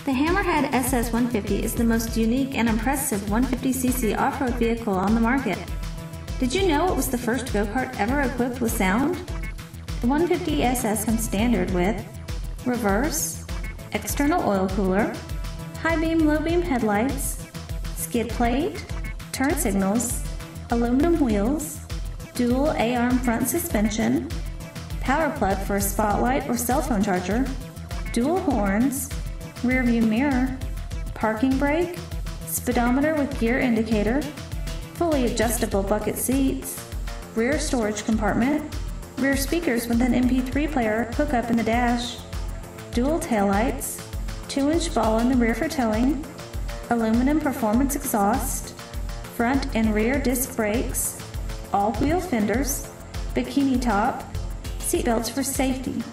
The Hammerhead SS150 is the most unique and impressive 150cc off-road vehicle on the market. Did you know it was the first go-kart ever equipped with sound? The 150 SS comes standard with reverse, external oil cooler, high beam, low beam headlights, skid plate, turn signals, aluminum wheels, dual A-arm front suspension, power plug for a spotlight or cell phone charger, dual horns, rear view mirror, parking brake, speedometer with gear indicator, fully adjustable bucket seats, rear storage compartment, rear speakers with an MP3 player hookup in the dash, dual taillights, 2-inch ball in the rear for towing, aluminum performance exhaust, front and rear disc brakes, all-wheel fenders, bikini top, seatbelts for safety.